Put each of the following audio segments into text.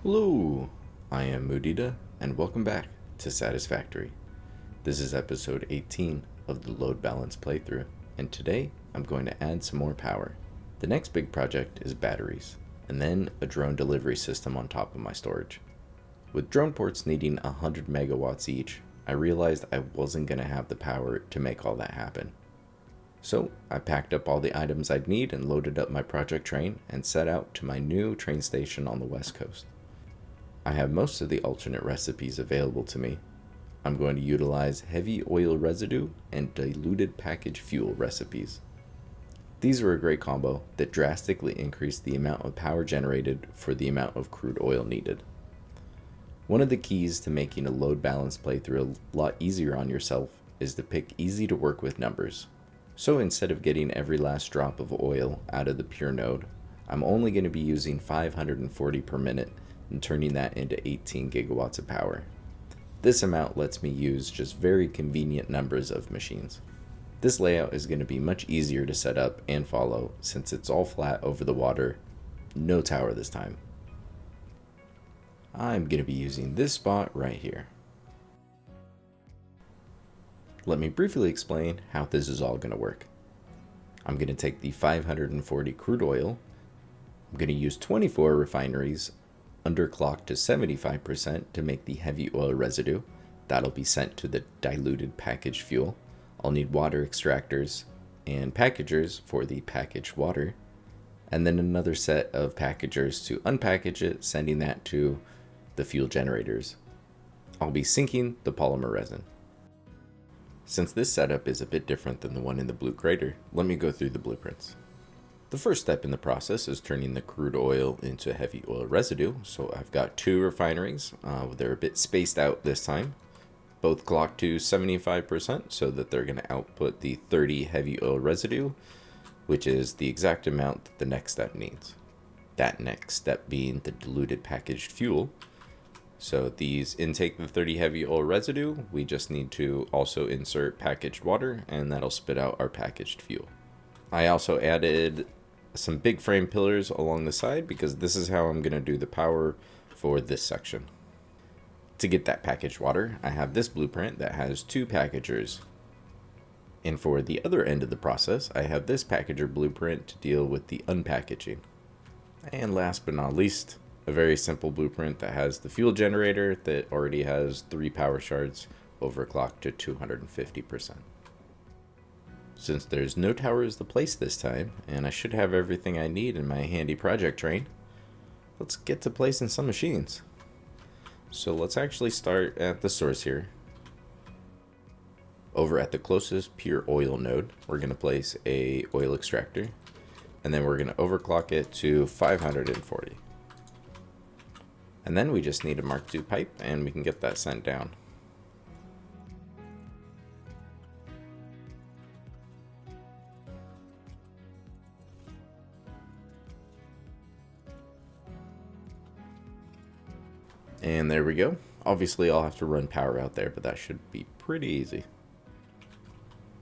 Hello, I am Mudita, and welcome back to Satisfactory. This is episode 18 of the load balance playthrough, and today I'm going to add some more power. The next big project is batteries, and then a drone delivery system on top of my storage. With drone ports needing 100 megawatts each, I realized I wasn't going to have the power to make all that happen. So I packed up all the items I'd need and loaded up my project train and set out to my new train station on the west coast. I have most of the alternate recipes available to me. I'm going to utilize heavy oil residue and diluted packaged fuel recipes. These are a great combo that drastically increase the amount of power generated for the amount of crude oil needed. One of the keys to making a load balance playthrough a lot easier on yourself is to pick easy to work with numbers. So instead of getting every last drop of oil out of the pure node, I'm only going to be using 540 per minute and turning that into 18 gigawatts of power. This amount lets me use just very convenient numbers of machines. This layout is going to be much easier to set up and follow since it's all flat over the water, no tower this time. I'm going to be using this spot right here. Let me briefly explain how this is all going to work. I'm going to take the 540 crude oil, I'm going to use 24 refineries, underclocked to 75% to make the heavy oil residue. That'll be sent to the diluted packaged fuel. I'll need water extractors and packagers for the packaged water, and then another set of packagers to unpackage it, sending that to the fuel generators. I'll be sinking the polymer resin. Since this setup is a bit different than the one in the blue crater, let me go through the blueprints. The first step in the process is turning the crude oil into heavy oil residue. So I've got two refineries. They're a bit spaced out this time, both clocked to 75% so that they're going to output the 30 heavy oil residue, which is the exact amount that the next step needs. That next step being the diluted packaged fuel. So these intake the 30 heavy oil residue. We just need to also insert packaged water, and that'll spit out our packaged fuel. I also added some big frame pillars along the side because this is how I'm going to do the power for this section. To get that packaged water, I have this blueprint that has two packagers. And for the other end of the process, I have this packager blueprint to deal with the unpackaging. And last but not least, a very simple blueprint that has the fuel generator that already has 3 power shards overclocked to 250%. Since there's no towers to place this time, and I should have everything I need in my handy project train, let's get to placing some machines. So let's actually start at the source here. Over at the closest pure oil node, we're going to place a oil extractor, and then we're going to overclock it to 540. And then we just need a Mark II pipe, and we can get that sent down. And there we go. Obviously, I'll have to run power out there, but that should be pretty easy.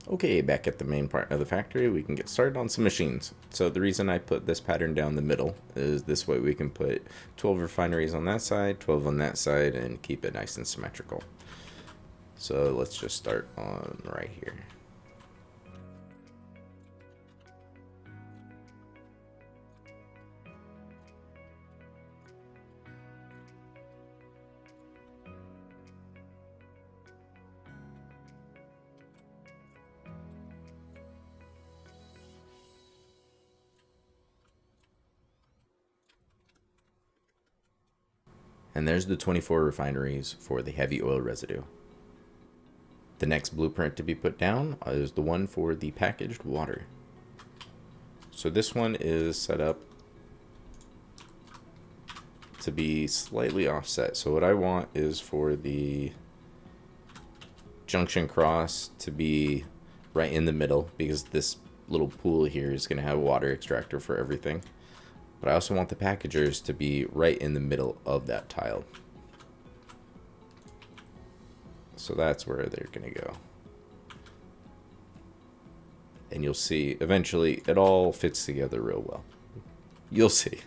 Okay, back at the main part of the factory, we can get started on some machines. So the reason I put this pattern down the middle is this way we can put 12 refineries on that side, 12 on that side, and keep it nice and symmetrical. So let's just start on right here. And there's the 24 refineries for the heavy oil residue. The next blueprint to be put down is the one for the packaged water. So this one is set up to be slightly offset. So what I want is for the junction cross to be right in the middle, because this little pool here is going to have a water extractor for everything. But I also want the packagers to be right in the middle of that tile. So that's where they're going to go. And you'll see, eventually, it all fits together real well. You'll see.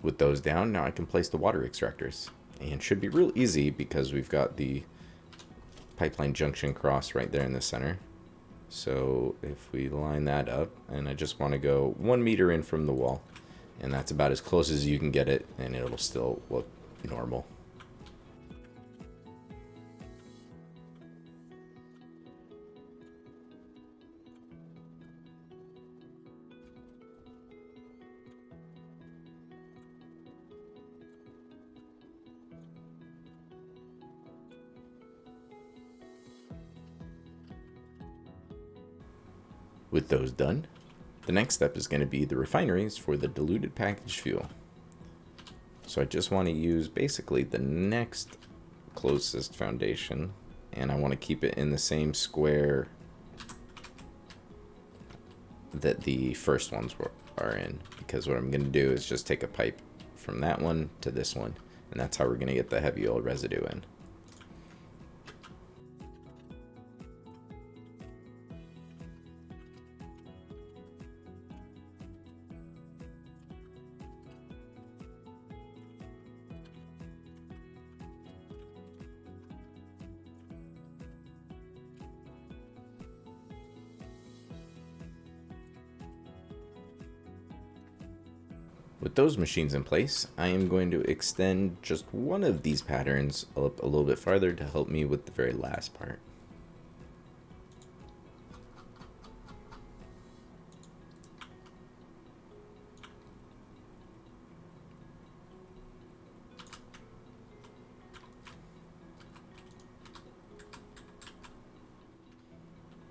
With those down, now I can place the water extractors. And should be real easy because we've got the pipeline junction cross right there in the center. So if we line that up, and I just want to go 1 meter in from the wall, and that's about as close as you can get it, and it'll still look normal. With those done, the next step is going to be the refineries for the diluted packaged fuel. So I just want to use basically the next closest foundation, and I want to keep it in the same square that the first ones are in, because what I'm going to do is just take a pipe from that one to this one, and that's how we're going to get the heavy oil residue in. With those machines in place, I am going to extend just one of these patterns up a little bit farther to help me with the very last part.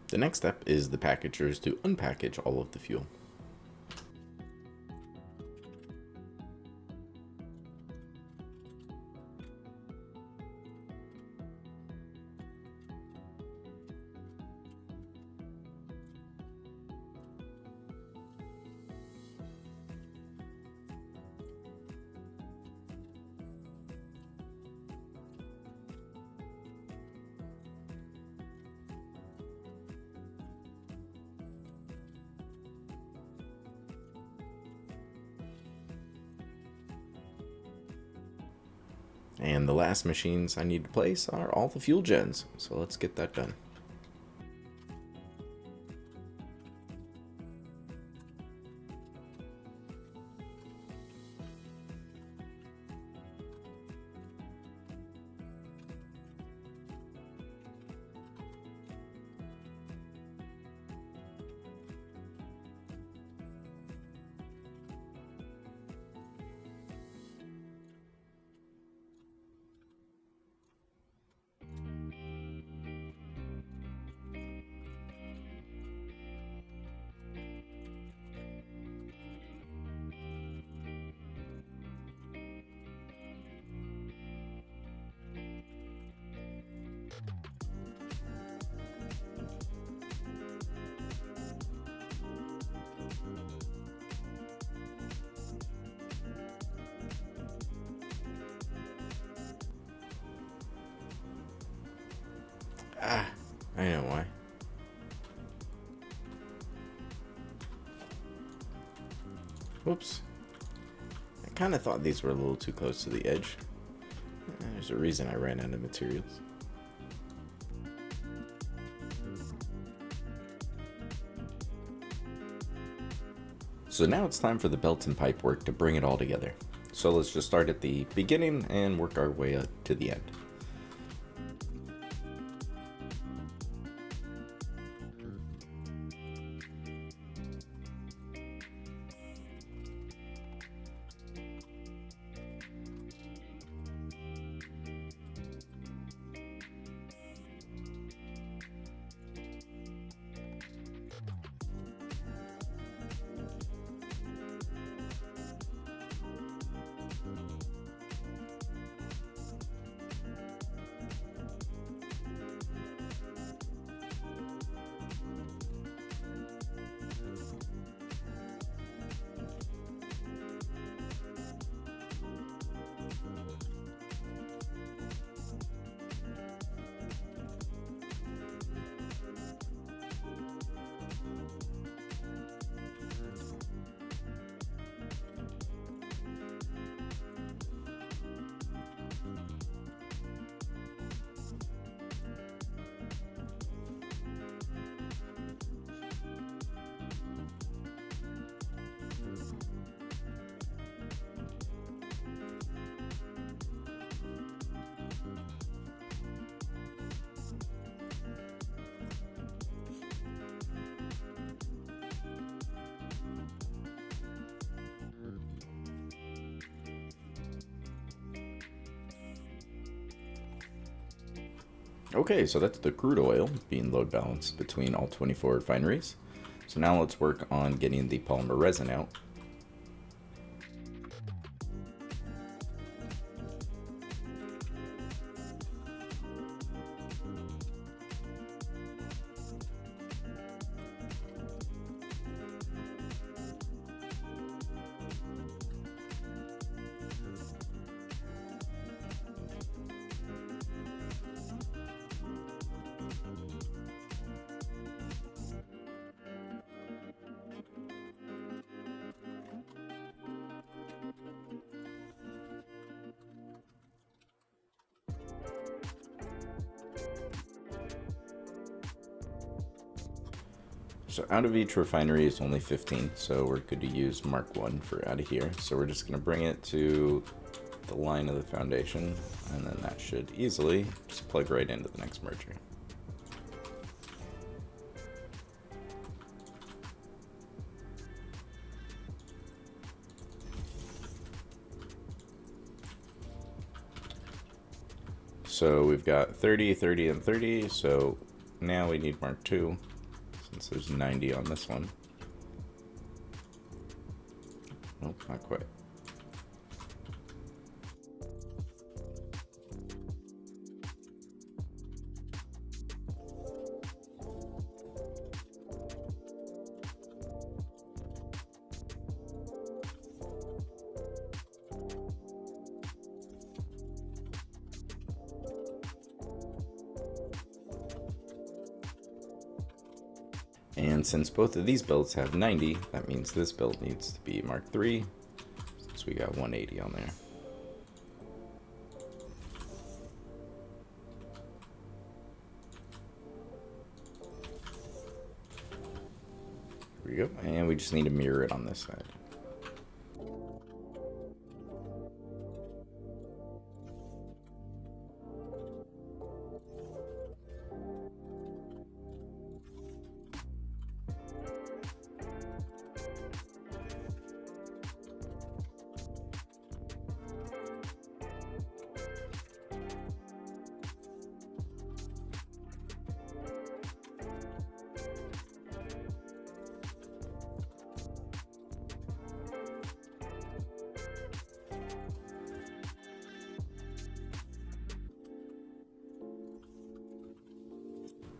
The next step is the packagers to unpackage all of the fuel. And the last machines I need to place are all the fuel gens, so let's get that done. I know why. Whoops. I kind of thought these were a little too close to the edge. There's a reason I ran out of materials. So now it's time for the belt and pipe work to bring it all together. So let's just start at the beginning and work our way up to the end. Okay, so that's the crude oil being load balanced between all 24 refineries. So now let's work on getting the polymer resin out. So out of each refinery is only 15, so we're good to use Mark 1 for out of here. So we're just going to bring it to the line of the foundation, and then that should easily just plug right into the next merger. So we've got 30, 30, and 30, so now we need Mark 2. Since there's 90 on this one. Nope, not quite. And since both of these builds have 90, that means this build needs to be Mark 3, since we got 180 on there. Here we go, and we just need to mirror it on this side.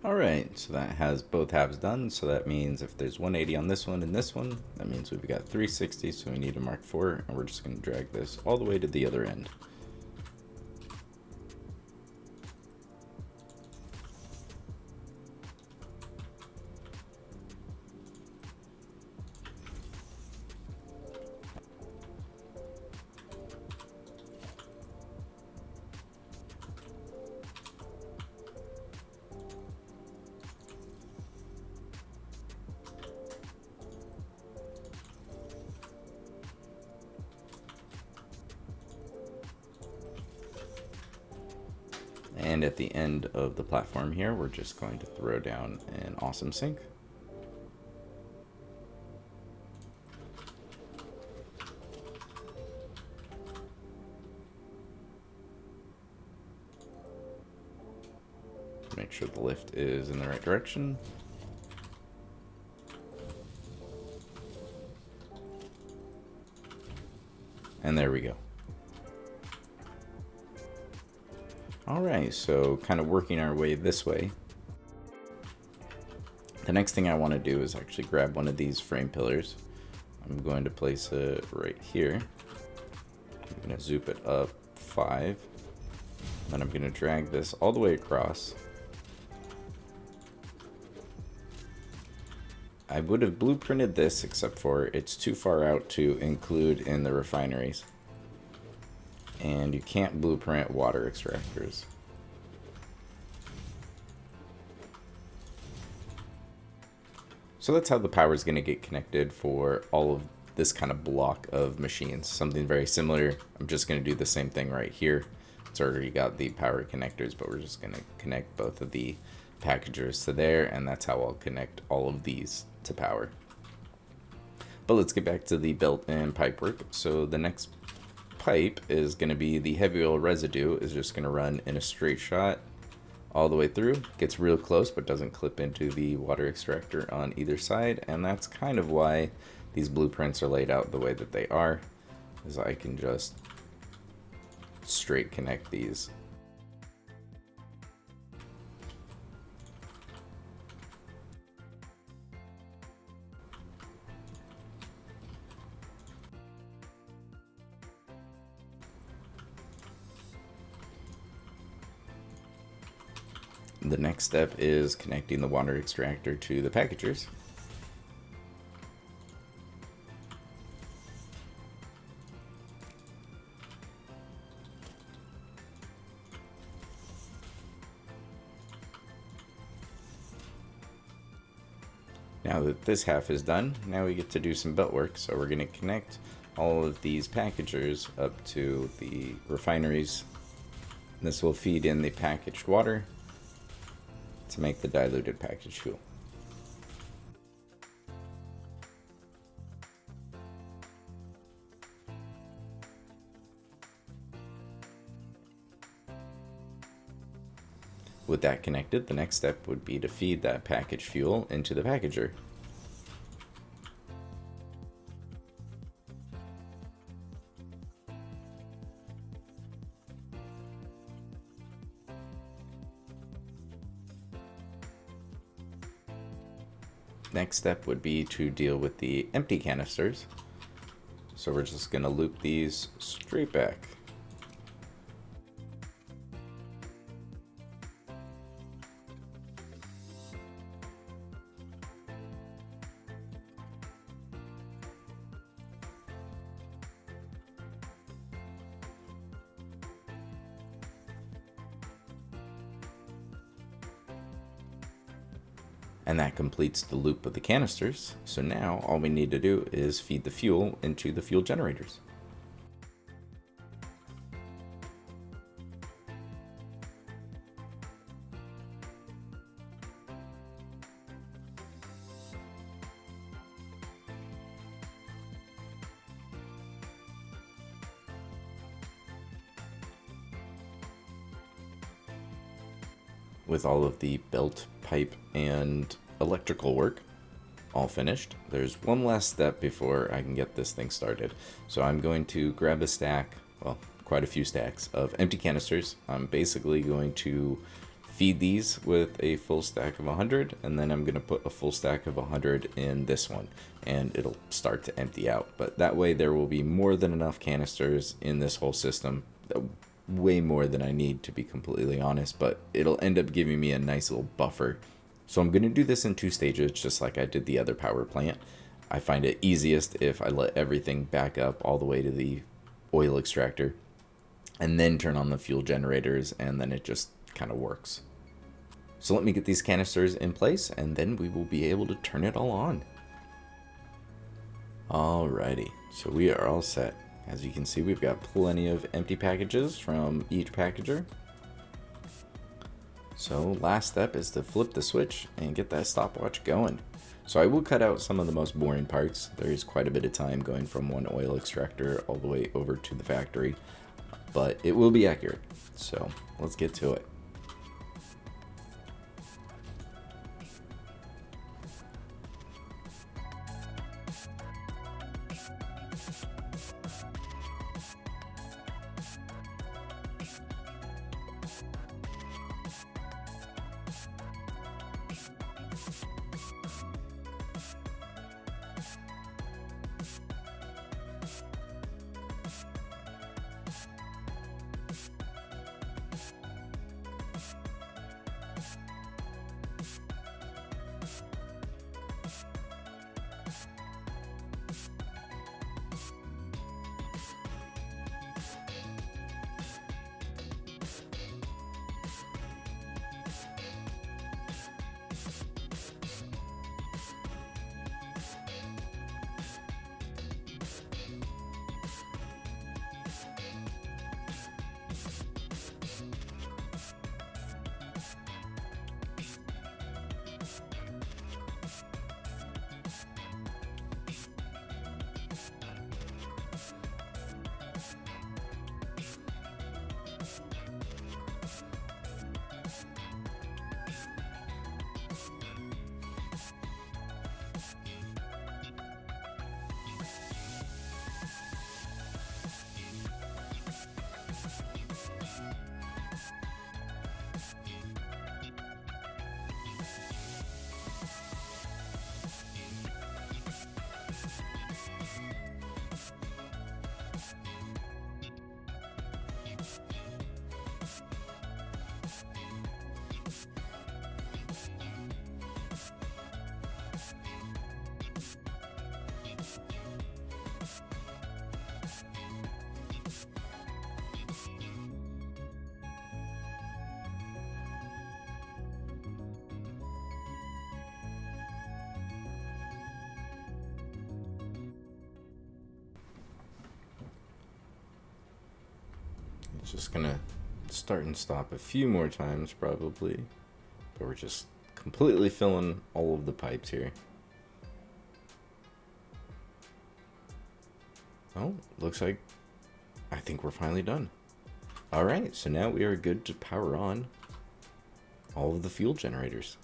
Alright, so that has both halves done, so that means if there's 180 on this one and this one, that means we've got 360, so we need to mark 4, and we're just going to drag this all the way to the other end. And at the end of the platform here, we're just going to throw down an awesome sink. Make sure the lift is in the right direction. And there we go. Alright, so kind of working our way this way. The next thing I want to do is actually grab one of these frame pillars. I'm going to place it right here. I'm going to zoop it up 5. Then I'm going to drag this all the way across. I would have blueprinted this, except for it's too far out to include in the refineries. And you can't blueprint water extractors. So that's how the power is going to get connected for all of this kind of block of machines. Something very similar. I'm just going to do the same thing right here. It's already got the power connectors, but we're just going to connect both of the packagers to there, and that's how I'll connect all of these to power. But let's get back to the built-in pipe work. So the next pipe is going to be the heavy oil residue is just going to run in a straight shot all the way through. Gets real close but doesn't clip into the water extractor on either side, and that's kind of why these blueprints are laid out the way that they are, is I can just straight connect these. The next step is connecting the water extractor to the packagers. Now that this half is done, now we get to do some belt work. So we're going to connect all of these packagers up to the refineries. This will feed in the packaged water to make the diluted packaged fuel. With that connected, the next step would be to feed that packaged fuel into the packager. Next step would be to deal with the empty canisters. So we're just going to loop these straight back. And that completes the loop of the canisters. So now all we need to do is feed the fuel into the fuel generators. With all of the belt, pipe, and electrical work all finished, there's one last step before I can get this thing started. So I'm going to grab a stack, well, quite a few stacks of empty canisters. I'm basically going to feed these with a full stack of 100, and then I'm going to put a full stack of 100 in this one, and it'll start to empty out. But that way there will be more than enough canisters in this whole system, way more than I need, to be completely honest, but it'll end up giving me a nice little buffer. So I'm going to do this in 2 stages, just like I did the other power plant. I find it easiest if I let everything back up all the way to the oil extractor and then turn on the fuel generators, and then it just kind of works. So let me get these canisters in place, and then we will be able to turn it all on. Alrighty, so we are all set. As you can see, we've got plenty of empty packages from each packager. So last step is to flip the switch and get that stopwatch going. So I will cut out some of the most boring parts. There is quite a bit of time going from one oil extractor all the way over to the factory, but it will be accurate. So let's get to it. Just gonna start and stop a few more times probably, but we're just completely filling all of the pipes here. Oh, looks like I think we're finally done. All right, so now we are good to power on all of the fuel generators.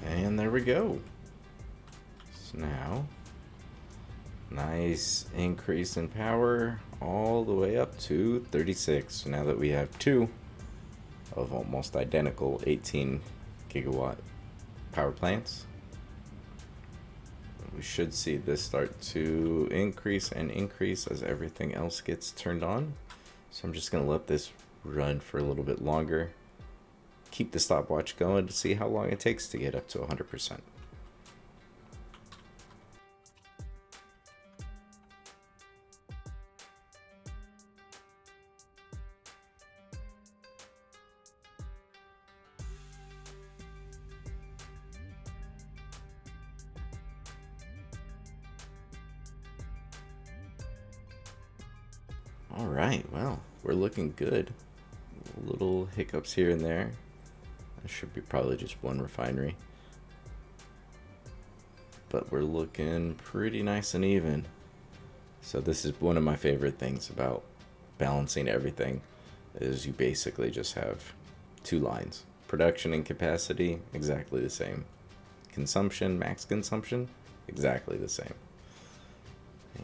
And there we go. So now, nice increase in power all the way up to 36. So now that we have two of almost identical 18 gigawatt power plants, we should see this start to increase and increase as everything else gets turned on. So I'm just going to let this run for a little bit longer. Keep the stopwatch going to see how long it takes to get up to 100%. All right, well, we're looking good. Little hiccups here and there. It should be probably just one refinery. But we're looking pretty nice and even. So this is one of my favorite things about balancing everything, is you basically just have two lines. Production and capacity, exactly the same. Consumption, max consumption, exactly the same.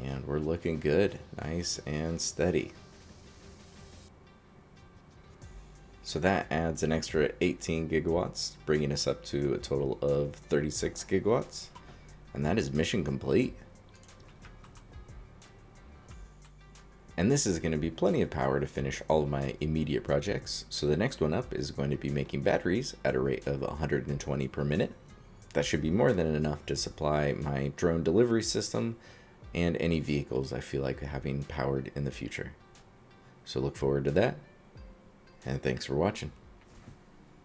And we're looking good, nice and steady. So that adds an extra 18 gigawatts, bringing us up to a total of 36 gigawatts. And that is mission complete. And this is going to be plenty of power to finish all of my immediate projects. So the next one up is going to be making batteries at a rate of 120 per minute. That should be more than enough to supply my drone delivery system and any vehicles I feel like having powered in the future. So look forward to that, and thanks for watching.